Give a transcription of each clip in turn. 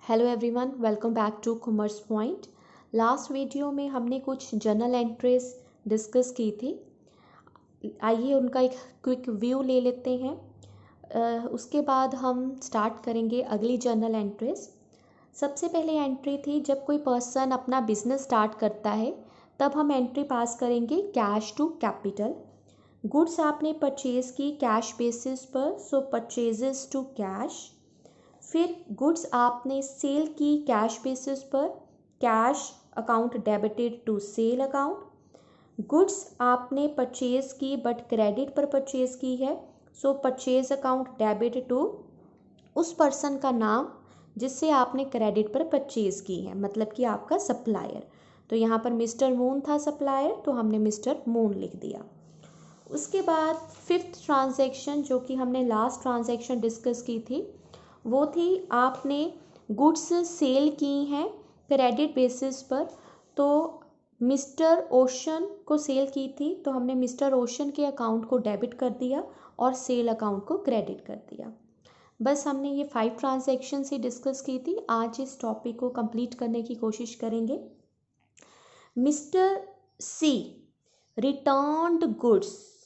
Hello everyone, welcome back to commerce point. Last video में हमने कुछ जर्नल एंट्रीज डिस्कस की थी। आइए उनका एक क्विक व्यू ले लेते हैं। उसके बाद हम स्टार्ट करेंगे अगली जर्नल एंट्रीज। सबसे पहले एंट्री थी जब कोई पर्सन अपना बिजनेस स्टार्ट करता है, तब हम एंट्री पास करेंगे कैश टू कैपिटल। गुड्स आपने परचेज की कैश बेसिस पर, सो परचेजेस टू कैश। फिर गुड्स आपने सेल की कैश बेसिस पर, cash account debited to sale account. Goods आपने परचेज की बट क्रेडिट पर परचेज की है, so purchase account debit to उस पर्सन का नाम जिससे आपने क्रेडिट पर परचेज की है, मतलब कि आपका सप्लायर। तो यहाँ पर मिस्टर मून था सप्लायर, तो हमने मिस्टर मून लिख दिया। उसके बाद फिफ्थ ट्रांजैक्शन जो कि हमने लास्ट ट्रांजैक्शन डिस्कस की थी, वो थी आपने गुड्स सेल की हैं क्रेडिट बेसिस पर। तो मिस्टर ओशन को सेल की थी, तो हमने मिस्टर ओशन के अकाउंट को डेबिट कर दिया और सेल अकाउंट को क्रेडिट कर दिया। बस हमने ये 5 ट्रांजैक्शंस ही डिस्कस की थी। आज इस टॉपिक को कंप्लीट करने की कोशिश करेंगे। मिस्टर सी रिटर्न्ड गुड्स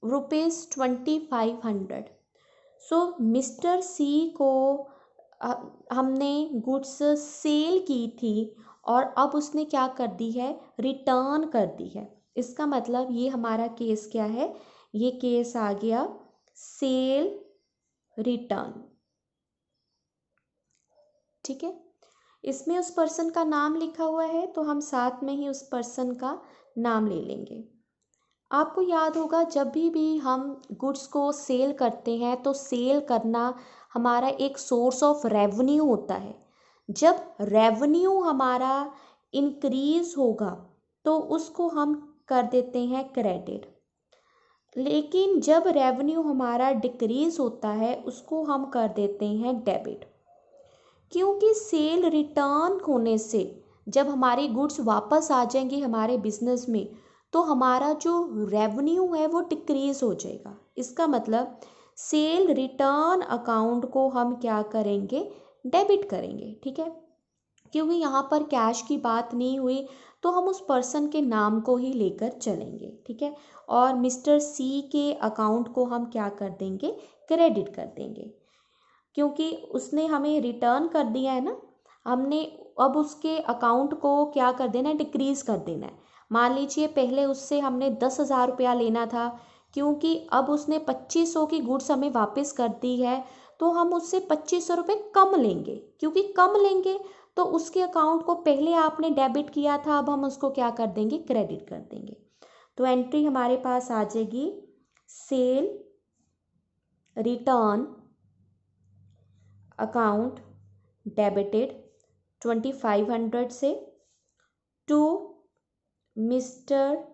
₹2500। सो मिस्टर सी को हमने गुड्स सेल की थी और अब उसने क्या कर दी है, रिटर्न कर दी है। इसका मतलब ये हमारा केस क्या है, ये केस आ गया सेल रिटर्न। ठीक है, इसमें उस पर्सन का नाम लिखा हुआ है, तो हम साथ में ही उस पर्सन का नाम ले लेंगे। आपको याद होगा जब भी हम गुड्स को सेल करते हैं तो सेल करना हमारा एक सोर्स ऑफ रेवेन्यू होता है। जब रेवेन्यू हमारा इंक्रीज होगा तो उसको हम कर देते हैं क्रेडिट, लेकिन जब रेवेन्यू हमारा डिक्रीज होता है उसको हम कर देते हैं डेबिट। क्योंकि सेल रिटर्न होने से जब हमारी गुड्स वापस आ जाएंगी हमारे बिजनेस में, तो हमारा जो रेवेन्यू है वो डिक्रीज हो जाएगा। इसका मतलब सेल रिटर्न अकाउंट को हम क्या करेंगे, डेबिट करेंगे। ठीक है, क्योंकि यहाँ पर कैश की बात नहीं हुई, तो हम उस पर्सन के नाम को ही लेकर चलेंगे। ठीक है, और मिस्टर सी के अकाउंट को हम क्या कर देंगे, क्रेडिट कर देंगे, क्योंकि उसने हमें रिटर्न कर दिया है ना। हमने अब उसके अकाउंट को क्या कर देना है, डिक्रीज़ कर देना है। मान लीजिए पहले उससे हमने 10,000 रुपया लेना था, क्योंकि अब उसने 2500 की गुड्स हमें वापस कर दी है, तो हम उससे 2500 रुपये कम लेंगे। क्योंकि कम लेंगे तो उसके अकाउंट को पहले आपने डेबिट किया था, अब हम उसको क्या कर देंगे, क्रेडिट कर देंगे। तो एंट्री हमारे पास आ जाएगी सेल रिटर्न अकाउंट डेबिटेड 2500 से टू मिस्टर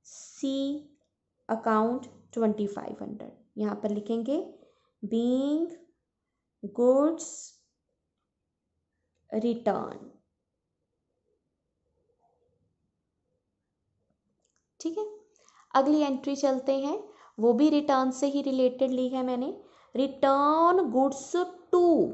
सी अकाउंट 2500। यहाँ पर लिखेंगे बीइंग गुड्स रिटर्न। ठीक है, अगली एंट्री चलते हैं, वो भी रिटर्न से ही रिलेटेड ली है मैंने। Return goods to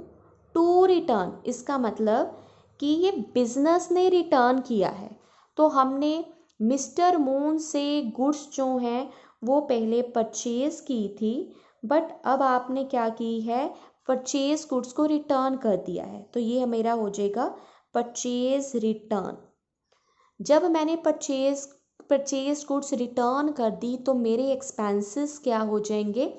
to return, इसका मतलब कि ये बिजनेस ने रिटर्न किया है। तो हमने मिस्टर मून से गुड्स जो हैं वो पहले परचेज की थी, बट अब आपने क्या की है, परचेज गुड्स को रिटर्न कर दिया है। तो ये मेरा हो जाएगा परचेज रिटर्न। जब मैंने परचेज गुड्स रिटर्न कर दी तो मेरे एक्सपेंसेस क्या हो जाएंगे,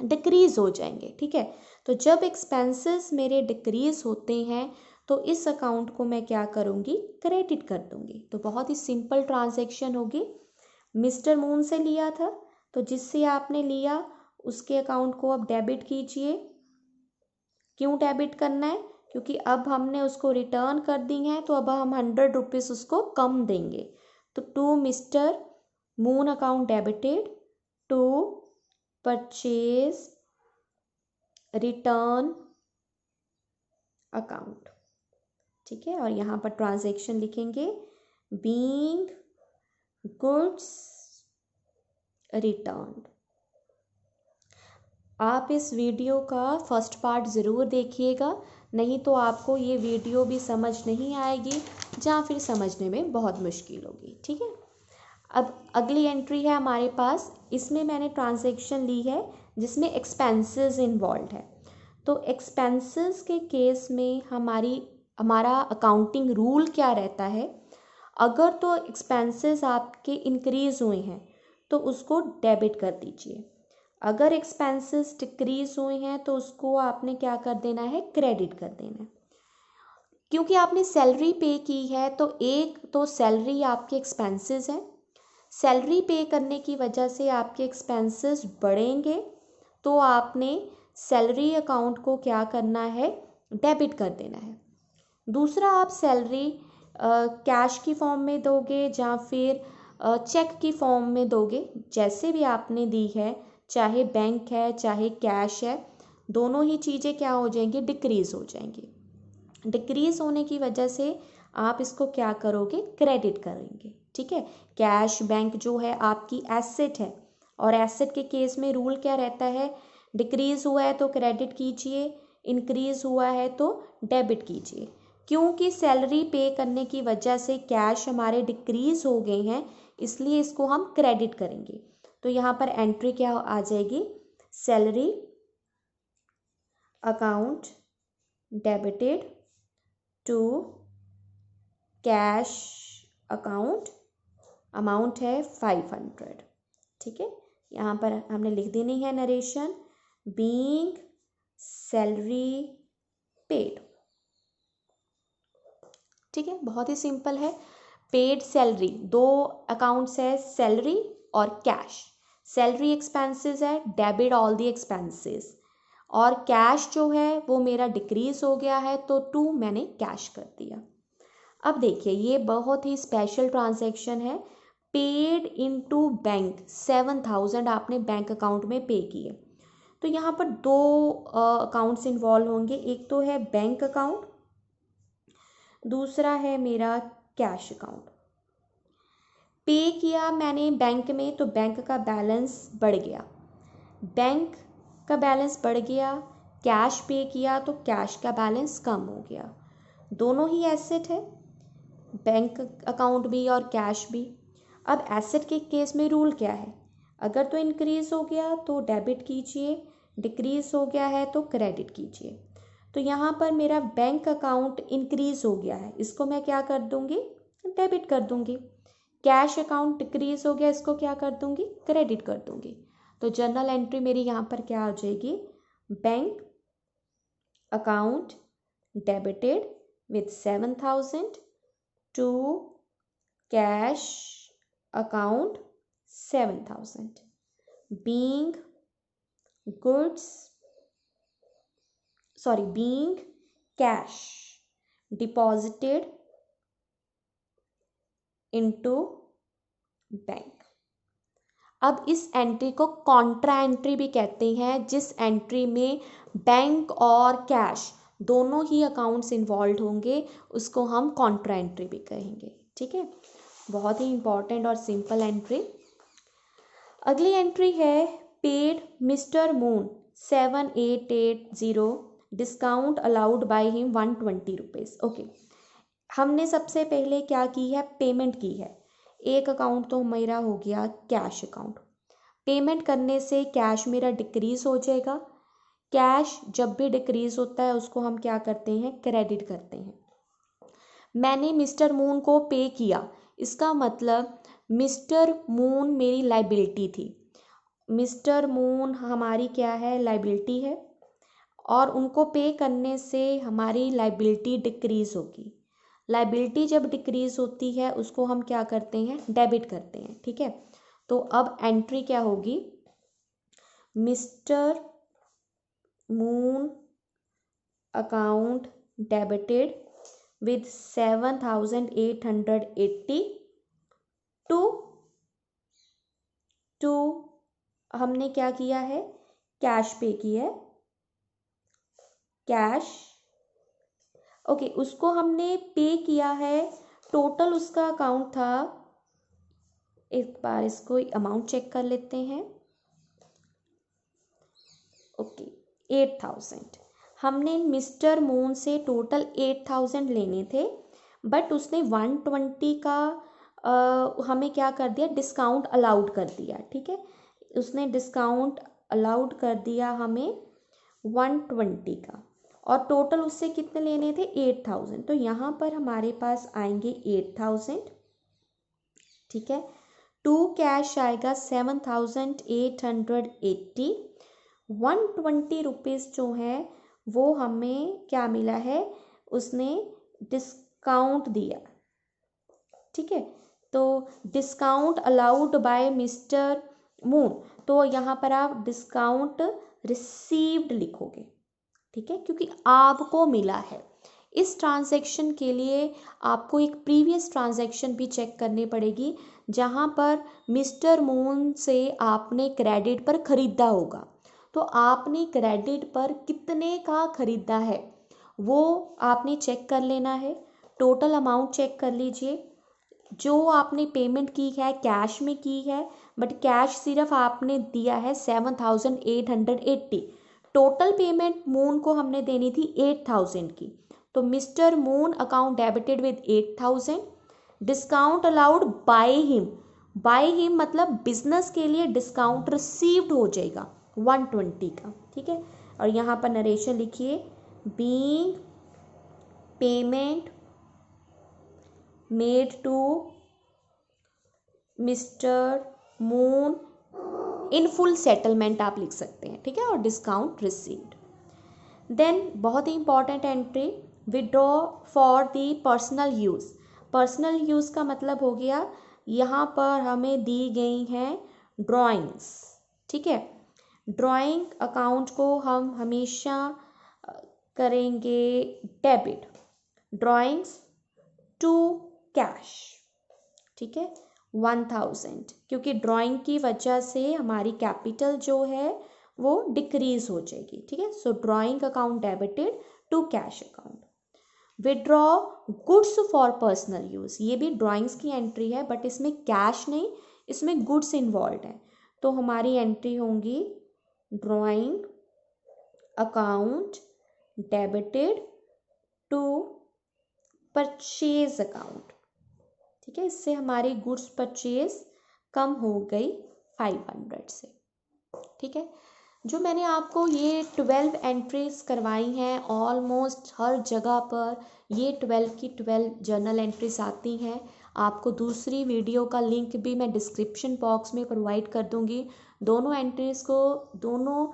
डिक्रीज हो जाएंगे। ठीक है, तो जब एक्सपेंसेस मेरे डिक्रीज होते हैं तो इस अकाउंट को मैं क्या करूँगी, क्रेडिट कर दूँगी। तो बहुत ही सिंपल ट्रांजैक्शन होगी। मिस्टर मून से लिया था, तो जिससे आपने लिया उसके अकाउंट को अब डेबिट कीजिए। क्यों डेबिट करना है, क्योंकि अब हमने उसको रिटर्न कर दी है, तो अब हम 100 रुपीज़ उसको कम देंगे। तो to mister Moon account debited to purchase return account. ठीक है, और यहाँ पर ट्रांजैक्शन लिखेंगे बीइंग गुड्स रिटर्न। आप इस वीडियो का फर्स्ट पार्ट ज़रूर देखिएगा, नहीं तो आपको ये वीडियो भी समझ नहीं आएगी या फिर समझने में बहुत मुश्किल होगी। ठीक है, अब अगली एंट्री है हमारे पास। इसमें मैंने ट्रांजैक्शन ली है जिसमें एक्सपेंसेस इन्वॉल्व है। तो एक्सपेंसेस के केस में हमारा अकाउंटिंग रूल क्या रहता है, अगर तो एक्सपेंसेस आपके इंक्रीज़ हुए हैं तो उसको डेबिट कर दीजिए, अगर एक्सपेंसेस डिक्रीज़ हुए हैं तो उसको आपने क्या कर देना है, क्रेडिट कर देना है। क्योंकि आपने सैलरी पे की है तो एक तो सैलरी आपके एक्सपेंसेस हैं, सैलरी पे करने की वजह से आपके एक्सपेंसेस बढ़ेंगे, तो आपने सैलरी अकाउंट को क्या करना है, डेबिट कर देना है। दूसरा, आप सैलरी कैश की फॉर्म में दोगे या फिर चेक की फॉर्म में दोगे, जैसे भी आपने दी है, चाहे बैंक है चाहे कैश है, दोनों ही चीज़ें क्या हो जाएंगी, डिक्रीज़ हो जाएंगी। डिक्रीज़ होने की वजह से आप इसको क्या करोगे, क्रेडिट करेंगे। ठीक है, कैश बैंक जो है आपकी एसेट है, और एसेट के केस में रूल क्या रहता है, डिक्रीज़ हुआ है तो क्रेडिट कीजिए, इंक्रीज़ हुआ है तो डेबिट कीजिए। क्योंकि सैलरी पे करने की वजह से कैश हमारे डिक्रीज़ हो गए हैं, इसलिए इसको हम क्रेडिट करेंगे। तो यहाँ पर एंट्री क्या आ जाएगी, salary account debited to cash account, amount है 500। ठीक है, यहाँ पर हमने लिख देनी है नरेशन, बीइंग सैलरी पेड। ठीक है, बहुत ही सिंपल है। पेड सैलरी, दो अकाउंट्स है, सैलरी और कैश। सैलरी एक्सपेंसेस है, डेबिट ऑल दी एक्सपेंसेस, और कैश जो है वो मेरा डिक्रीज हो गया है तो टू मैंने कैश कर दिया। अब देखिए, ये बहुत ही स्पेशल ट्रांजैक्शन है। पेड इनटू बैंक 7000 आपने बैंक अकाउंट में पे किए, तो यहाँ पर दो अकाउंट्स इन्वॉल्व होंगे, एक तो है बैंक अकाउंट, दूसरा है मेरा कैश अकाउंट। पे किया मैंने बैंक में तो बैंक का बैलेंस बढ़ गया, बैंक का बैलेंस बढ़ गया, कैश पे किया तो कैश का बैलेंस कम हो गया। दोनों ही एसेट है, बैंक अकाउंट भी और कैश भी। अब एसेट के केस में रूल क्या है, अगर तो इंक्रीज़ हो गया तो डेबिट कीजिए, डिक्रीज़ हो गया है तो क्रेडिट कीजिए। तो यहाँ पर मेरा बैंक अकाउंट इंक्रीज़ हो गया है, इसको मैं क्या कर दूँगी, डेबिट कर दूँगी। कैश अकाउंट डिक्रीज़ हो गया, इसको क्या कर दूँगी, क्रेडिट कर दूँगी। तो जर्नल एंट्री मेरी यहाँ पर क्या आ जाएगी, bank account debited with 7000 to cash account 7000, being cash deposited into bank. अब इस एंट्री को कॉन्ट्रा एंट्री भी कहते हैं, जिस एंट्री में बैंक और कैश दोनों ही अकाउंट्स इन्वॉल्व होंगे, उसको हम कॉन्ट्रा एंट्री भी कहेंगे। ठीक है, बहुत ही इंपॉर्टेंट और सिंपल एंट्री। अगली एंट्री है paid mister moon 7880, discount allowed by him 120 rupees. Okay, हमने सबसे पहले क्या की है, पेमेंट की है। एक अकाउंट तो मेरा हो गया कैश अकाउंट, पेमेंट करने से कैश मेरा डिक्रीज़ हो जाएगा। कैश जब भी डिक्रीज़ होता है उसको हम क्या करते हैं, क्रेडिट करते हैं। मैंने मिस्टर मून को पे किया, इसका मतलब मिस्टर मून मेरी लाइबिलिटी थी, मिस्टर मून हमारी क्या है, लाइबिलिटी है, और उनको पे करने से हमारी लाइबिलिटी डिक्रीज़ होगी। लाइबिलिटी जब डिक्रीज़ होती है उसको हम क्या करते हैं, डेबिट करते हैं। ठीक है, तो अब एंट्री क्या होगी, mister Moon account debited with 7880 to हमने क्या किया है, कैश पे किया है, कैश। ओके, उसको हमने पे किया है, टोटल उसका अकाउंट था, एक बार इसको अमाउंट चेक कर लेते हैं। ओके 8,000। हमने मिस्टर मून से टोटल 8,000 लेने थे, बट उसने 120 का हमें क्या कर दिया, डिस्काउंट अलाउड कर दिया। ठीक है, उसने डिस्काउंट अलाउड कर दिया हमें 120 का, और टोटल उससे कितने लेने थे 8,000। तो यहाँ पर हमारे पास आएंगे 8,000। ठीक है, टू कैश आएगा 7,880। 120 रुपीज़ जो है वो हमें क्या मिला है, उसने डिस्काउंट दिया। ठीक है, तो discount allowed by mister moon, तो यहाँ पर आप डिस्काउंट रिसीव्ड लिखोगे। ठीक है, क्योंकि आपको मिला है। इस ट्रांजैक्शन के लिए आपको एक प्रीवियस ट्रांजैक्शन भी चेक करनी पड़ेगी, जहाँ पर मिस्टर मून से आपने क्रेडिट पर ख़रीदा होगा। तो आपने क्रेडिट पर कितने का ख़रीदा है वो आपने चेक कर लेना है। टोटल अमाउंट चेक कर लीजिए। जो आपने पेमेंट की है कैश में की है, बट कैश सिर्फ आपने दिया है 7,880। टोटल पेमेंट मून को हमने देनी थी 8,000 की। तो mister Moon account debited with 8,000, discount allowed by him मतलब बिजनेस के लिए डिस्काउंट रिसीव्ड हो जाएगा 120 का। ठीक है, और यहाँ पर नरेशन लिखिए, being payment made to mister Moon in full settlement आप लिख सकते हैं। ठीक है, और डिस्काउंट रिसीव्ड। देन बहुत ही important entry, withdraw for the personal use. Personal use का मतलब हो गया, यहाँ पर हमें दी गई हैं ड्राइंग्स। ठीक है, ड्राइंग अकाउंट को हम हमेशा करेंगे डेबिट, ड्राइंग्स टू कैश। ठीक है, 1,000, क्योंकि ड्राइंग की वजह से हमारी कैपिटल जो है वो डिक्रीज हो जाएगी। ठीक है, so drawing account debited to cash account. Withdraw goods for personal use, ये भी ड्राइंग्स की एंट्री है, बट इसमें कैश नहीं, इसमें गुड्स इन्वॉल्व है। तो हमारी एंट्री होंगी drawing account debited to purchase account. ठीक है, इससे हमारी गुड्स परचेज कम हो गई 500 से। ठीक है, जो मैंने आपको ये 12 एंट्रीज करवाई हैं, ऑलमोस्ट हर जगह पर ये 12 की 12 जर्नल एंट्रीज आती हैं। आपको दूसरी वीडियो का लिंक भी मैं डिस्क्रिप्शन बॉक्स में प्रोवाइड कर दूंगी। दोनों एंट्रीज को, दोनों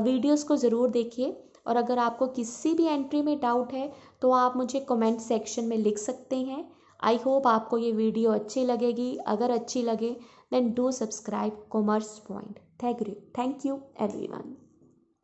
वीडियोस को ज़रूर देखिए। और अगर आपको किसी भी एंट्री में डाउट है तो आप मुझे कमेंट सेक्शन में लिख सकते हैं। आई होप आपको ये वीडियो अच्छी लगेगी। अगर अच्छी लगे then do subscribe commerce point. Thank you everyone.